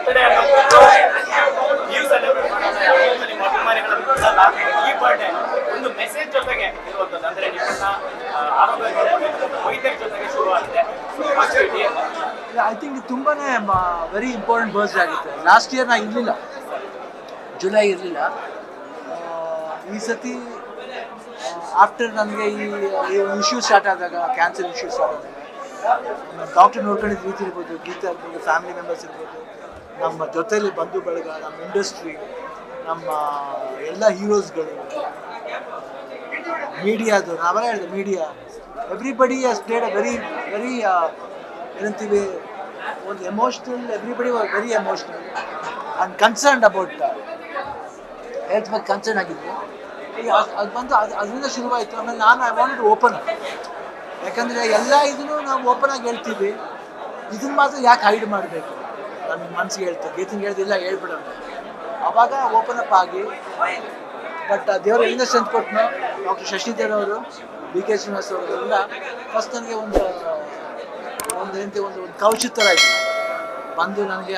Birthday news celebrate ಮಾಡೋಣ, ನಿಮ್ಮ ಅಭಿಮಾನಿಗಳನ್ನು ಬಿಡಲ್ಲ. ಈ ಬರ್ಡೇ ಒಂದು ಮೆಸೇಜ್ ಜೊತೆಗೆ ಇರುವಂಥದ್ದು, ಅಂದ್ರೆ ನಿಮ್ಮನ್ನ ಆರೋಗ್ಯ ವೈದ್ಯರ ಜೊತೆಗೆ ಶುರುವಾಗಿದೆ. ಐ ಥಿಂಕ್ ತುಂಬಾ ವೆರಿ ಇಂಪಾರ್ಟೆಂಟ್ ಬರ್ತ್ಡೇ ಆಗುತ್ತೆ. ಲಾಸ್ಟ್ ಇಯರ್ ನಾನು ಇರಲಿಲ್ಲ, ಜುಲೈ ಇರಲಿಲ್ಲ. ಈ ಸತಿ ಆಫ್ಟರ್ ನನಗೆ ಈ ಇಶ್ಯೂ ಸ್ಟಾರ್ಟ್ ಆದಾಗ, ಕ್ಯಾನ್ಸರ್ ಇಶ್ಯೂ ಸ್ಟಾರ್ಟ್ ಆದಾಗ ಡಾಕ್ಟರ್ ನೋಡ್ಕೊಂಡಿದ್ದ ರೀತಿ ಇರ್ಬೋದು, ಗೀತಾ ಇರ್ಬೋದು, ಫ್ಯಾಮಿಲಿ ಮೆಂಬರ್ಸ್ ಇರ್ಬೋದು, ನಮ್ಮ ಜೊತೆಯಲ್ಲಿ ಬಂಧು ಬಳಗ, ನಮ್ಮ ಇಂಡಸ್ಟ್ರಿ, ನಮ್ಮ ಎಲ್ಲ ಹೀರೋಸ್ಗಳು, ಮೀಡಿಯಾದು, ನಾವೆಲ್ಲ ಹೇಳಿದೆ media, everybody has played a very very ಏನಂತೀವಿ, ಒಂದು emotional, everybody was very emotional and concerned about health ಬಗ್ಗೆ ಕನ್ಸರ್ನ್ ಆಗಿದ್ವಿ. ಅದು ಬಂದು ಅದರಿಂದ ಶುರುವಾಯಿತು. ಆಮೇಲೆ ನಾನು ಐ ವಾಂಟೆಡ್ ಟು ಓಪನ್, ಯಾಕಂದರೆ ಎಲ್ಲ ಇದನ್ನು ನಾವು ಓಪನ್ ಆಗಿ ಹೇಳ್ತೀವಿ, ಇದನ್ನು ಮಾತ್ರ ಯಾಕೆ ಹೈಡ್ ಮಾಡಬೇಕು, ನನ್ನ ಮನಸ್ಸಿಗೆ ಹೇಳ್ತೀನಿ, ಗೀತಿಂಗ್ ಹೇಳ್ದಿಲ್ಲ ಹೇಳ್ಬಿಡೋಣ. ಆವಾಗ ಓಪನ್ ಅಪ್ ಆಗಿ, ಬಟ್ ದೇವರು ಎಲ್ಲಿಂದ ಸ್ಟ್ರೆಂತ್ ಕೊಟ್ಟನು, ಡಾಕ್ಟರ್ ಶಶಿಧರ್ ಅವರು, BK ಶ್ರೀನಿವಾಸ್ ಅವರೆಲ್ಲ ಫಸ್ಟ್ ನನಗೆ ಒಂದು ಕೌಚ ಥರ ಆಯಿತು, ಬಂದು ನನಗೆ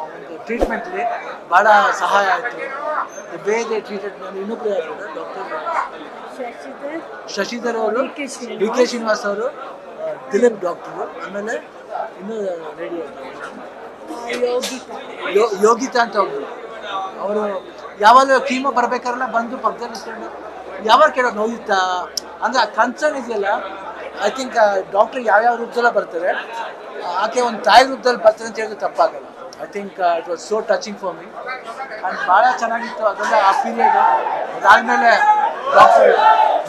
ಒಂದು ಟ್ರೀಟ್ಮೆಂಟ್ಲಿ ಭಾಳ ಸಹಾಯ ಆಯಿತು. ಬೇರೆ ಟ್ರೀಟ್ಮೆಂಟ್ ನಾನು ಇನ್ನೊಬ್ಬರು ಹೇಳ್ಬೋದು, ಡಾಕ್ಟರ್ ಶಶಿಧರ್ ಅವರು, BK ಶ್ರೀನಿವಾಸ್ ಅವರು, ದಿಲೀಪ್ ಡಾಕ್ಟರು, ಆಮೇಲೆ ಇನ್ನೂ ರೆಡಿ ಯೋಗಿತಾ ಅಂತ ಒಬ್ಬರು, ಅವರು ಯಾವಾಗ ಕೀಮೋ ಬರಬೇಕಾರೆಲ್ಲ ಬಂದು ಪಕ್ಕದಲ್ಲಿ ಇಟ್ಕೊಂಡು ಯಾವಾಗ ಕೇಳೋ ನೋಯುತ್ತಾ ಅಂದರೆ ಆ ಕನ್ಸರ್ನ್ ಇದೆಯಲ್ಲ. ಐ ಥಿಂಕ್ ಡಾಕ್ಟ್ರ್ ಯಾವ್ಯಾವ ರೂಪದಲ್ಲ ಬರ್ತಾರೆ, ಆಕೆ ಒಂದು ತಾಯಿ ರೂಪದಲ್ಲಿ ಬರ್ತಾರೆ ಅಂತ ಹೇಳಿದ್ರೆ ತಪ್ಪಾಗಲ್ಲ. I think it was so touching for me and ಭಾಳ ಚೆನ್ನಾಗಿತ್ತು ಅದೆಲ್ಲ ಆ ಪೀರಿಯಡು. ಅದಾದಮೇಲೆ ಡಾಕ್ಟರ್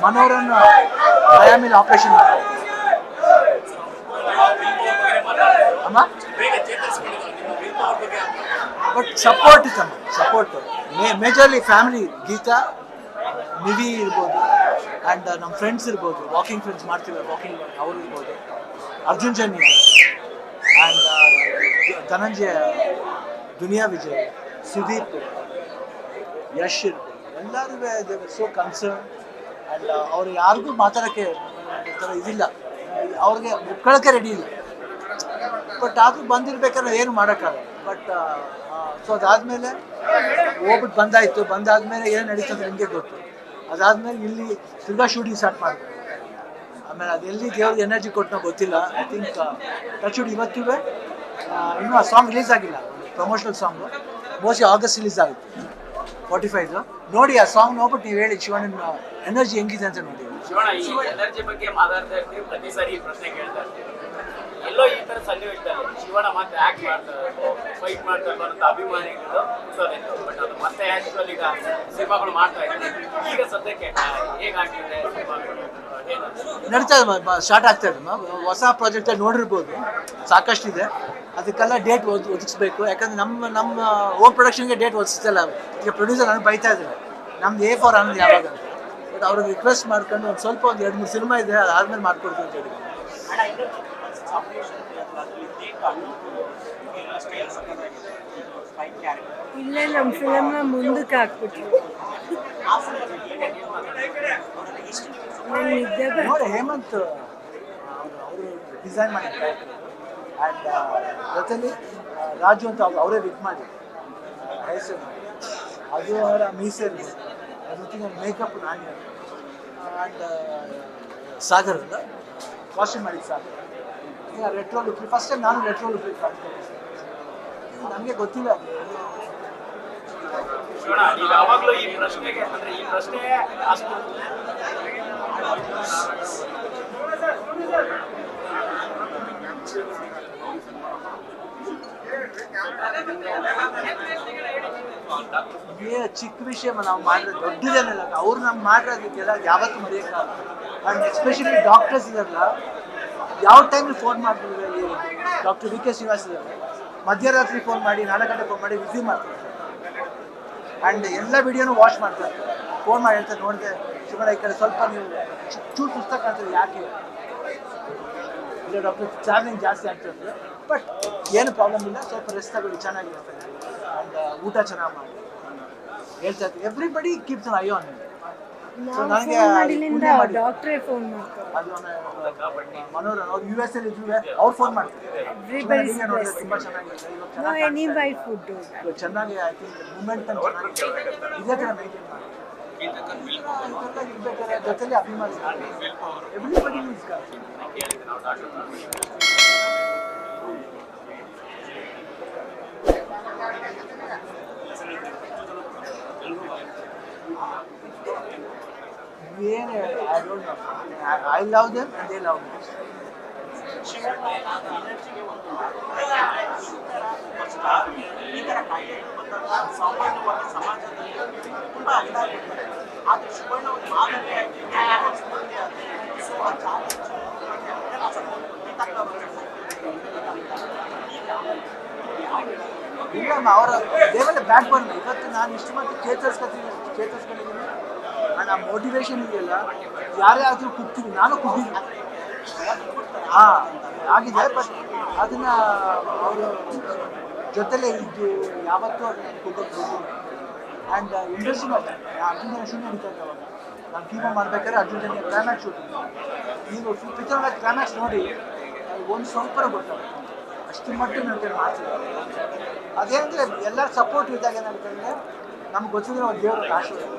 ಮನೋರನ್ನು ಭಯ ಮೇಲೆ ಆಪ್ರೇಷನ್ ಮಾಡ್ತಾರೆ ಅಮ್ಮ, ಬಟ್ ಸಪೋರ್ಟ್ ಇತ್ತಮ್ಮ, support majorly family, Geetha, Nivi ಇರ್ಬೋದು, ಆ್ಯಂಡ್ ನಮ್ಮ ಫ್ರೆಂಡ್ಸ್ ಇರ್ಬೋದು, ವಾಕಿಂಗ್ ಫ್ರೆಂಡ್ಸ್ ಮಾಡ್ತಿದ್ದಾರೆ, ವಾಕಿಂಗ್ ಅವರು ಇರ್ಬೋದು, ಅರ್ಜುನ್ ಜನ್ಯ ಆ್ಯಂಡ್ ಧನಂಜಯ, ದುನಿಯಾ ವಿಜಯ್, ಸುದೀಪ್, ಯಶ್ ಇರ್ಬೋದು, ಎಲ್ಲರೂ they were so concern. And ಅವ್ರು ಯಾರಿಗೂ ಮಾತಾಡೋಕ್ಕೆ ಥರ ಇದಿಲ್ಲ, ಅವ್ರಿಗೆ ಮುಟ್ಕೊಳ್ಳೋಕ್ಕೆ ರೆಡಿ ಇಲ್ಲ. ಬಟ್ ಆದರೂ ಬಂದಿರ್ಬೇಕಾದ್ರೆ ಏನು ಮಾಡೋಕ್ಕಾಗಲ್ಲ. ಬಟ್ ಸೊ ಅದಾದಮೇಲೆ ಹೋಗ್ಬಿಟ್ಟು ಬಂದಾದಮೇಲೆ ಏನು ನಡೀತದೆ ನಿಮಗೆ ಗೊತ್ತು. ಅದಾದಮೇಲೆ ಇಲ್ಲಿ ತಿರ್ಗಾ ಶೂಟಿಂಗ್ ಸ್ಟಾರ್ಟ್ ಮಾಡಿದೆ. ಆಮೇಲೆ ಅದೆಲ್ಲಿ ದೇವ್ರಿಗೆ ಎನರ್ಜಿ ಕೊಟ್ಟನೋ ಗೊತ್ತಿಲ್ಲ. ಐ ಥಿಂಕ್ ಟಚ್ವುಡ್ ಇವತ್ತೂ ಇನ್ನೂ ಆ ಸಾಂಗ್ ರಿಲೀಸ್ ಆಗಿಲ್ಲ, promotional song mostly August release ಆಗುತ್ತೆ 45. ನೋಡಿ ಆ ಸಾಂಗ್ ನೋಡ್ಬಿಟ್ಟು ನೀವು ಹೇಳಿ ಶಿವಣ್ಣನ ಎನರ್ಜಿ ಹೆಂಗಿದೆ ಅಂತ ನೋಡಿ. ಶಿವಣ್ಣ, ಈ ಎನರ್ಜಿ ಬಗ್ಗೆ ಮಾತಾಡ್ತಾ ಇರ್ತೀವಿ, ಪ್ರತಿ ಸಾರಿ ಈ ಪ್ರಶ್ನೆ ಕೇಳ್ತಾ ಇರ್ತೀವಿ. ಎಲ್ಲೋ ಈ ಥರ ಸನ್ನಿವೇಶದಲ್ಲಿ ಶಿವಣ್ಣ ಮತ್ತೆ ಆ್ಯಕ್ಟ್ ಮಾಡ್ತಾರೆ, ಫೈಟ್ ಮಾಡ್ತಾರೆ ಬರುವಂಥ ಅಭಿಮಾನಿಗಳು ಹುಟ್ಟೋದಿತ್ತು. ಬಟ್ ಅದು ಮತ್ತೆ ಆ್ಯಕ್ಚುಲ್ ಈಗ ಸಿನಿಮಾಗಳು ಮಾಡ್ತಾ ಇದ್ದಾರೆ. ಈಗ ಸದ್ಯಕ್ಕೆ ಹೇಗಾಗ್ತಿದೆ ಸಿನಿಮಾಗಳು, ನಡೀತಾ ಇದೆ, ಸ್ಟಾರ್ಟ್ ಆಗ್ತಾ ಇದೆ. ಹೊಸ ಪ್ರಾಜೆಕ್ಟಲ್ಲಿ ನೋಡಿರ್ಬೋದು, ಸಾಕಷ್ಟಿದೆ. ಅದಕ್ಕೆಲ್ಲ ಡೇಟ್ ಒದಗಿಸ್ಬೇಕು. ಯಾಕಂದರೆ ನಮ್ಮ ಓನ್ ಪ್ರೊಡಕ್ಷನ್ಗೆ ಡೇಟ್ ಒದಗಿಸ್ತಲ್ಲ. ಈಗ ಪ್ರೊಡ್ಯೂಸರ್ ನನಗೆ ಬೈತಾ ಇದ್ದಾರೆ, ನಮ್ದು A4 ಅನ್ನೋದು ಯಾವಾಗ ಅಂತ. ಬಟ್ ಅವ್ರಿಗೆ ರಿಕ್ವೆಸ್ಟ್ ಮಾಡ್ಕೊಂಡು ಒಂದು ಸ್ವಲ್ಪ 2-3 ಸಿನಿಮಾ ಇದೆ, ಅದಾದ್ಮೇಲೆ ಮಾಡ್ಕೊಡ್ತೀವಿ ಅಂತ ಹೇಳಿ. ಇಲ್ಲೇ ನಮ್ಮ ಫಿಲಮ್ನ ಮುಂದಕ್ಕೆ ಹಾಕ್ಬಿಟ್ರು. ನೋಡಿ ಹೇಮಂತ್ ಅವರು ಡಿಸೈನ್ ಮಾಡಿದ್ದಾರೆ, ಆ್ಯಂಡ್ ಜೊತೆಲಿ ರಾಜು ಅಂತ ಅವರೇ ಬಿಟ್ ಮಾಡಿ ಹೆಸರು, ಅದು ಅವರ ಮೀಸೆ ಇರ್ಬೋದು, ಅದ್ರ ಜೊತೆಗೆ ಮೇಕಪ್ ನಾನೇ, ಆ್ಯಂಡ್ ಸಾಗರ್ ಅಲ್ಲ ಕಾಸ್ಟ್ಯೂಮ್ ಮಾಡಿದ್ದು ಸಾಗರ್. ಈಗ ರೆಟ್ರೋ ಲುಕ್, ಫಸ್ಟ್ ಟೈಮ್ ನಾನು ರೆಟ್ರೋ ಲುಕ್ ನನಗೆ ಗೊತ್ತಿಲ್ಲ. ಯಾವಾಗಲೂ ಈ ಪ್ರಶ್ನೆಗೆ ಅಂದ್ರೆ ಈ ಪ್ರಶ್ನೆ ಅಷ್ಟು ಚಿಕ್ಕ ವಿಷಯ ನಾವು ಮಾಡಿರೋದು ದೊಡ್ಡದೇನಲ್ಲ, ಅವ್ರು ನಮ್ಗೆ ಮಾಡಿರೋದಕ್ಕೆಲ್ಲ ಯಾವತ್ತೂ ಮರೆಯೋಕ್ಕಾಗಲ್ಲ. ಆ್ಯಂಡ್ ಎಸ್ಪೆಷಲಿ ಡಾಕ್ಟರ್ಸ್ ಇದಾರಲ್ಲ, ಯಾವ ಟೈಮಲ್ಲಿ ಫೋನ್ ಮಾಡ್ತಿದ್ದಾರೆ, ಡಾಕ್ಟರ್ BK ಶ್ರೀನಿವಾಸ್ ಇದ್ದಾರೆ, ಮಧ್ಯರಾತ್ರಿ ಫೋನ್ ಮಾಡಿ 4 ಗಂಟೆ ಫೋನ್ ಮಾಡಿ ರಿಸೀವ್ ಮಾಡ್ತಾರೆ. ಆ್ಯಂಡ್ ಎಲ್ಲ ವಿಡಿಯೋನು ವಾಚ್ ಮಾಡ್ತಾರೆ, ಫೋನ್ ಮಾಡಿ ಹೇಳ್ತಾರೆ, ನೋಡಿದೆ ಶಿವಣ್ಣ ಈ ಕಡೆ ಸ್ವಲ್ಪ ನೀವು ಚೂರು ಪುಸ್ತಕ ಅಂತಾರೆ, ಯಾಕೆ ಇಲ್ಲ ಡಾಕ್ಟರ್ ಟ್ರಾವೆಲಿಂಗ್ ಜಾಸ್ತಿ ಆಗ್ತದೆ. ಬಟ್ ಏನು ಪ್ರಾಬ್ಲಮ್ ಇಲ್ಲ, ಸ್ವಲ್ಪ ರೆಸ್ಟ್ ತಗೊಳ್ಳಿ, ಚೆನ್ನಾಗಿರುತ್ತೆ. ಆ್ಯಂಡ್ ಊಟ ಚೆನ್ನಾಗಿ ಮಾಡಿ ಹೇಳ್ತಾ ಇರ್ತೀವಿ. Everybody keeps an I on. ನಾವು ನನಗೆ ಫೋನ್ ಮಾಡಿಲಿಂದ ಪುಣ್ಯ ಮಾಡಿ ಡಾಕ್ಟ್ರೇ ಫೋನ್ ಮಾಡ್ತಾರೆ. ಅದು ಮನೋಹರ್ ಅವ್ರು ಯು ಎಸ್ ಅಲ್ಲಿ ಇದ್ರು ಅವ್ರು ಫೋನ್ ಮಾಡ್ತಾರೆ. Everybody's ಶಿವಣ್ಣ ನೋಡಿದ್ರೆ blessing. ತುಂಬಾ ಚೆನ್ನಾಗಿದೆ, ಇವಾಗ No, ಚೆನ್ನಾಗಿ any by food. ಇವಾಗ ಚೆನ್ನಾಗಿ ಐ ಥಿಂಕ್ ಮೂಮೆಂಟ್ ಅಂತ ಚೆನ್ನಾಗಿದೆ, ಇದೇ ಥರ ಮೇಂಟೈನ್ ಮಾಡಿ ಇರ್ಬೇಕಾದ್ರೆ ಜೊತೆಲಿ ಅಭಿಮಾನಿ ಎವ್ರಿಬಡಿ ಈಸ್ ಏನು I don't know, I love them and they love me. ಈ ಥರ ಕಾಯಿಲೆಗಳು ಬಂದಾಗ ಸಾಮಾನ್ಯವಾಗಿ ಸಮಾಜದಲ್ಲಿ ತುಂಬ ಇದಾಗಿರ್ತಾರೆ. ಆದರೆ ಶಿವಣ್ಣ ಒಂದು ಮಾದರಿಯಾಗಿ ಸ್ಫೂರ್ತಿ ಆಗಿದೆ. ಸೊ ಆ ಚಾಲೆಂಜ್ ಇಲ್ಲ ಅವರ ದೇವಲ್ಲ ಬ್ಯಾಕ್ ಬಂದು ಇವತ್ತು ನಾನು ಇಷ್ಟು ಮಟ್ಟಿಗೆ ಚೇತರಿಸ್ಕೊಂಡಿದ್ದೀನಿ ಆ್ಯಂಡ್ ಆ ಮೋಟಿವೇಶನ್ ಇದೆಯಲ್ಲ, ಯಾರೇ ಆದರೂ ಕುಗ್ತೀವಿ, ನಾನು ಕುಗ್ಗಿದ್ದೀನಿ. ಹಾಂ ಆಗಿದೆ, ಬಟ್ ಅದನ್ನು ಅವರು ಜೊತೆಲೇ ಇದ್ದು ಯಾವತ್ತೂ ಅದನ್ನು ಕುಗ್ಗೋದು. ಆ್ಯಂಡ್ ಇಂಡಸ್ಟ್ರಿ ಅಷ್ಟೇ, ಅರ್ಜುನ್ ಜನ ಶೂಟ್ ನಡೀತಾ ಇದ್ದೆ ಅವಾಗ ನಾನು ಕೀಮೋ ಮಾಡ್ಬೇಕಾದ್ರೆ ಅರ್ಜುನ್ ಜನ ಕ್ಲೈಮ್ಯಾಕ್ಸ್ ಶೂಟಿಂಗ್. ನೀವು ಪಿಕ್ಚರ್ ಕ್ಲೈಮ್ಯಾಕ್ಸ್ ನೋಡಿ ಒಂದು ಸ್ವಲ್ಪ ಗೊತ್ತಾಗುತ್ತೆ, ಅಷ್ಟು ಮಟ್ಟಿಗೆ ನನಗೆ ಮಾಡ್ತಿದ್ದಾರೆ. ಅದೇನಂದರೆ ಎಲ್ಲರ ಸಪೋರ್ಟ್ ಇದ್ದಾಗ ಏನಾಗುತ್ತೆ ಅಂದರೆ ನಮ್ಗೆ ಗೊತ್ತಿದ್ರೆ ಒಂದು ದೇವರ ಆಶೀರ್ವಾದ.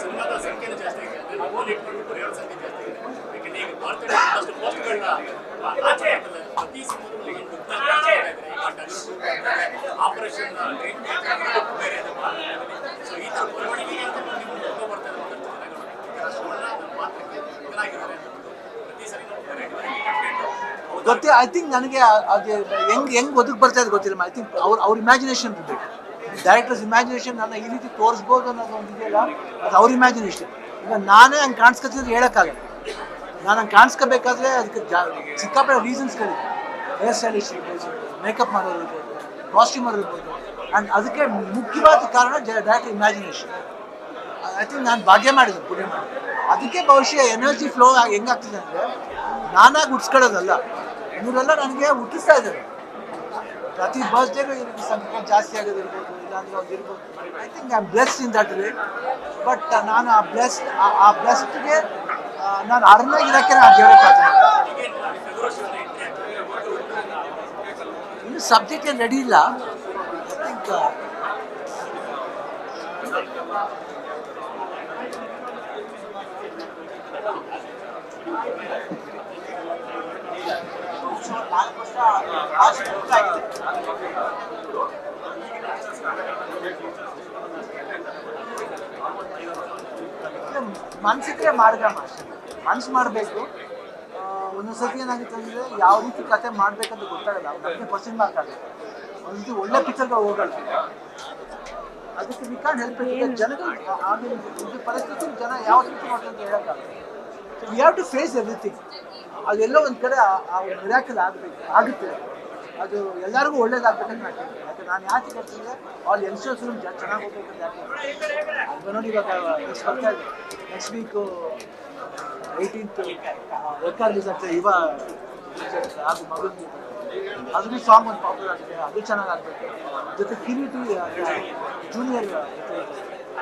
ಸಿನಿಮಾದ ಸಂಖ್ಯೆನೂ ಜಾಸ್ತಿ ಆಗಿದೆ, ಅಂದರೆ ಮೊಬೈಲ್ ಇಟ್ಕೊಂಡು ಬರೆಯೋ ಸಂಖ್ಯೆ ಜಾಸ್ತಿ ಆಗಿದೆ. ಯಾಕೆಂದರೆ ಈಗ ಮಾಡ್ತಾರೆ ಒಂದಷ್ಟು ಪೋಸ್ಟ್ಗಳನ್ನ ಆಚೆ ಆಗ್ತದೆ, ಪ್ರತಿ ಸಿನಿಮಾದಲ್ಲೂ ಒಂದು ಆಪರೇಷನ್ ಟ್ರೀಟ್ಮೆಂಟ್ ಬೇರೆ ಇದೆ. ಸೊ ಈ ಥರ ಬರವಣಿಗೆಗೆ ಅಂತ ನಿಮ್ಗೆ ಬರ್ತಾ ಇದೆ ಒಂದಷ್ಟು ಜನಗಳು. ಈ ಥರ ಶಿವಣ್ಣ ನಮ್ಮ ಪಾತ್ರಕ್ಕೆ ಚೆನ್ನಾಗಿದ್ದಾರೆ, ಪ್ರತಿ ಸರಿ ಗೊತ್ತೇ. ಐ ಥಿಂಕ್ ನನಗೆ ಅದು ಹೆಂಗೆ ಒದಗಿ ಬರ್ತಾ ಇದೆ ಗೊತ್ತಿಲ್ಲ. ಐ ಥಿಂಕ್ ಅವ್ರ ಇಮ್ಯಾಜಿನೇಷನ್ ಇರಬೇಕು, ಡೈರೆಕ್ಟರ್ಸ್ ಇಮ್ಯಾಜಿನೇಷನ್. ನನ್ನ ಈ ರೀತಿ ತೋರಿಸ್ಬೋದು ಅನ್ನೋದು ಒಂದು ಇದೆಯಲ್ಲ, ಅದು ಅವ್ರ ಇಮ್ಯಾಜಿನೇಷನ್. ಈಗ ನಾನೇ ಹಂಗೆ ಕಾಣಿಸ್ಕೊತಿದ್ರೆ ಹೇಳೋಕ್ಕಾಗಲ್ಲ. ನಾನು ಹಂಗೆ ಕಾಣಿಸ್ಕೋಬೇಕಾದ್ರೆ ಅದಕ್ಕೆ ಸಿಕ್ಕಾಪಟ್ಟೆ ರೀಸನ್ಸ್ಗಳಿದೆ. ಹೇರ್ ಸ್ಟೈಲಿಸ್ಟ್ ಇರ್ಬೋದು, ಮೇಕಪ್ ಮಾಡೋರು ಇರ್ಬೋದು, ಕಾಸ್ಟ್ಯೂಮರ್ ಇರ್ಬೋದು. ಆ್ಯಂಡ್ ಅದಕ್ಕೆ ಮುಖ್ಯವಾದ ಕಾರಣ ಡೈರೆಕ್ಟರ್ ಇಮ್ಯಾಜಿನೇಷನ್. ಐ ಥಿಂಕ್ ನಾನು ಭಾಗ್ಯ ಮಾಡಿದೆ, ಪುಣ್ಯ ಮಾಡಿ. ಅದಕ್ಕೆ ಬಹುಶಃ ಎನರ್ಜಿ ಫ್ಲೋ ಹೆಂಗಾಗ್ತಿದೆ ಅಂದರೆ ನಾನಾಗಿ ಹುಟ್ಟಿಸ್ಕೊಳ್ಳೋದಲ್ಲ, ಇವರೆಲ್ಲ ನನಗೆ ಹುಟ್ಟಿಸ್ತಾ ಇದ್ದಾರೆ. ಪ್ರತಿ ಬರ್ತ್ಡೇಗೂ ಈ ರೀತಿ ಸಂಖ್ಯೆ ಜಾಸ್ತಿ ಆಗೋದಿರ್ಬೋದು, ಇಲ್ಲಾಂದ್ರೆ ಒಂದು ಇರ್ಬೋದು. I think I am blessed in that way. But ನಾನು ಆ ಬ್ಲೆಸ್ಡ್ಗೆ ನಾನು ಅರ್ನಾಗಿರೋಕ್ಕೆ ನಾನು ದೇವರ ಪ್ರಾರ್ಥನೆ. ಇನ್ನು ಸಬ್ಜೆಕ್ಟ್ ಏನು ರೆಡಿ ಇಲ್ಲ. ಐ ಥಿಂಕ್ ಮನ್ಸಿದ್ರೆ ಮಾಡಿದಮ್ಮ ಅಷ್ಟೇ, ಮನ್ಸು ಮಾಡಬೇಕು. ಒಂದೊಂದ್ಸತಿ ಏನಾಗುತ್ತೆ ಅಂದರೆ ಯಾವ ರೀತಿ ಕತೆ ಮಾಡಬೇಕಂತ ಗೊತ್ತಾಗಲ್ಲ, ನಮಗೆ ಫಸ್ಟ್ ಮಾರ್ಕ್ ಆಗುತ್ತೆ. ಒಂದು ರೀತಿ ಒಳ್ಳೆ ಪಿಕ್ಚರ್ಗೆ ಹೋಗಲ್ಲ, ಅದಕ್ಕೆ ವಿ ಕಾಂಟ್ ಹೆಲ್ಪ್ ಇಟ್. ಜನಗಳು ಆಗಿನ ಇದು ಪರಿಸ್ಥಿತಿ ಜನ ಯಾವ ರೀತಿ ಮಾಡ್ತಾರೆ ಅಂತ ಹೇಳೋಕ್ಕಾಗಲ್ಲ. So we have to face everything. ಅದೆಲ್ಲೋ ಒಂದು ಕಡೆ ಆ ಮಿರಾಕಲ್ ಆಗುತ್ತೆ. ಅದು ಎಲ್ಲರಿಗೂ ಒಳ್ಳೇದಾಗಬೇಕಂತ ನಾನು ಹೇಳ್ತೀನಿ. ಯಾಕೆ ನಾನು ಯಾಕೆ ಹೇಳ್ತೀನಿ, ಆಲ್ ಯಂಗ್ಸ್ಟರ್ಸ್ರು ಚೆನ್ನಾಗಿ ಹೋಗ್ಬೇಕಂತ ಯಾಕೆ ನೋಡಿ. ಇವಾಗ ನೆಕ್ಸ್ಟ್ ಬರ್ತಾ ಇದೆ, next week 18th record release ಆಗ್ತದೆ. ಅದು ಮಗನಿಗೆ ಅದನ್ನು ಸಾಂಗ್ ಒಂದು ಪಾಪ್ಯುಲರ್ ಆಗಿದೆ, ಅದು ಚೆನ್ನಾಗಿ ಆಗಬೇಕು. ಜೊತೆ ಕಿರೀಟಿ ಜೂನಿಯರ್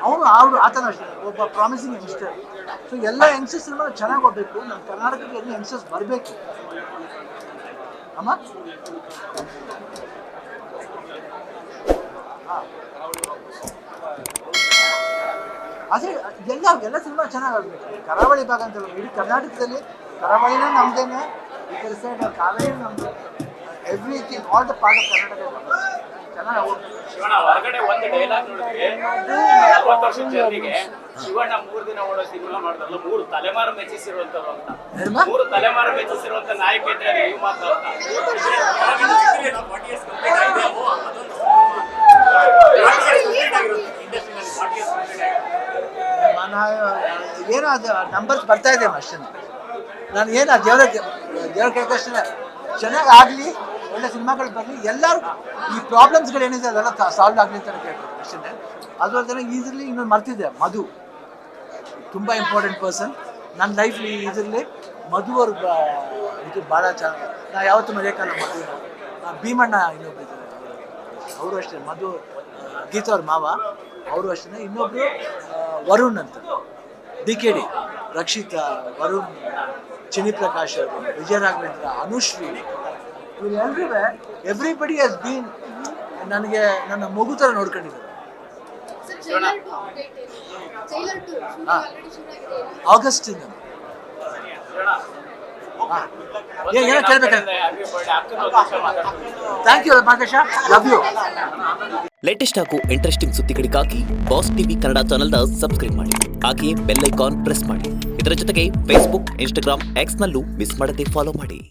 ಅವನು ಆತನ ಅಷ್ಟೇ ಒಬ್ಬ ಪ್ರಾಮಿಸಿಂಗ್ ಯಂಗ್ಸ್ಟರ್. ಸೊ ಎಲ್ಲ ಯಂಗ್ಸ್ಟರ್ಸ್ ಚೆನ್ನಾಗಿ ಹೋಗ್ಬೇಕು. ನಮ್ಮ ಕರ್ನಾಟಕಕ್ಕೆ ಎಲ್ಲ ಯಂಗ್ಸ್ಟರ್ಸ್ ಬರಬೇಕು ಅಮ್ಮ. ಆದರೆ ಎಲ್ಲ ಸಿನಿಮಾ ಚೆನ್ನಾಗಾಗಬೇಕು. ಕರಾವಳಿ ಭಾಗ ಅಂತಲ್ಲ, ಇಡೀ ಕರ್ನಾಟಕದಲ್ಲಿ ಕರಾವಳಿನ ನಮ್ದೇನೆ, ಈ ಕಡೆ ಸೈಡ್ ಕಾವೇರಿ ನಮ್ದು, everything all the part of Karnataka ಚೆನ್ನಾಗಿ ಹೋಗ್ಬೇಕು. ಶಿವಣ್ಣ ಹೊರಗಡೆ ಒಂದು ಡೈಲಾಗ್ ನೋಡಿದ್ರೆ 40 ವರ್ಷದ ಜನರಿಗೆ ಶಿವಣ್ಣ 3 ದಿನ ಓಡೋ ಸಿನಿಮಾ ಮಾಡಿದ್ರಲ್ಲ, 3 ತಲೆಮಾರು ಮೆಚ್ಚಿಸಿರುವಂತವ್ರು ಅಂತ. 3 ತಲೆಮಾರು ಮೆಚ್ಚಿಸಿರುವಂತ ನಾಯಕ ಇದ್ರೆ ನೀವು ಮಾತ್ರ ಏನೋ ಅದು ನಂಬರ್ಸ್ ಬರ್ತಾ ಇದೆ ಅಷ್ಟೇ. ನಾನು ಏನು ದೇವ್ರ ಕೇಳ್ಕಷ್ಟೇ ಚೆನ್ನಾಗಿ ಆಗಲಿ, ಒಳ್ಳೆ ಸಿನಿಮಾಗಳು ಬರಲಿ, ಎಲ್ಲರೂ ಈ ಪ್ರಾಬ್ಲಮ್ಸ್ಗಳೇನಿದೆ ಅದೆಲ್ಲ ಸಾಲ್ವ್ ಆಗಲಿ ಅಂತ ಕೇಳ್ತಾರೆ ಅಷ್ಟೇ. ಅದು ಅಲ್ಲದೆ ಇದರಲ್ಲಿ ಇನ್ನೊಂದು ಮರ್ತಿದ್ದೆ, ಮಧು ತುಂಬ ಇಂಪಾರ್ಟೆಂಟ್ ಪರ್ಸನ್ ನನ್ನ ಲೈಫ್ಲಿ. ಇದರಲ್ಲಿ ಮಧು ಅವ್ರ ಇದು ಭಾಳ ಚೆನ್ನಾಗಿ, ನಾ ಯಾವತ್ತೂ ಮರೆಯೋಕ್ಕಲ್ಲ ಮಧುನ. ಭೀಮಣ್ಣ ಇನ್ನೊಬ್ಬ ಇದ್ದಾರೆ, ಅವರು ಅಷ್ಟೇ, ಮಧು ಗೀತಾ ಅವ್ರ ಮಾವ. ಅವರು ಅಷ್ಟೇ. ಇನ್ನೊಬ್ರು ವರುಣ್ ಅಂತ, DKD, ರಕ್ಷಿತಾ, ವರುಣ್, ಚಿನಿ ಪ್ರಕಾಶ್ ಅವರು, ವಿಜಯ ರಾಘವೇಂದ್ರ, ಅನುಶ್ರೀ, ಇವರೆಲ್ಲರೂ ಎವ್ರಿಬಡಿ ಹ್ಯಾಸ್ ಬೀನ್ ನನಗೆ ನನ್ನ ಮಗು ಥರ ನೋಡ್ಕೊಂಡಿದ್ದಾರೆ. ಆಗಸ್ಟಿಂದ ಏನೋ ಕೇಳ್ಬೇಕಂತ. Thank you Madesha, love you. Latest ಹಾಗೂ ಇಂಟ್ರೆಸ್ಟಿಂಗ್ ಸುದ್ದಿಗಳಿಗಾಗಿ ಬಾಸ್ ಟಿವಿ ಕನ್ನಡ ಚಾನೆಲ್ನ ಸಬ್ಸ್ಕ್ರೈಬ್ ಮಾಡಿ. ಹಾಗೆಯೇ ಬೆಲ್ ಐಕಾನ್ ಪ್ರೆಸ್ ಮಾಡಿ. ಇದರ ಜೊತೆಗೆ ಫೇಸ್ಬುಕ್, ಇನ್ಸ್ಟಾಗ್ರಾಮ್, ಎಕ್ಸ್ನಲ್ಲೂ ಮಿಸ್ ಮಾಡದೆ ಫಾಲೋ ಮಾಡಿ.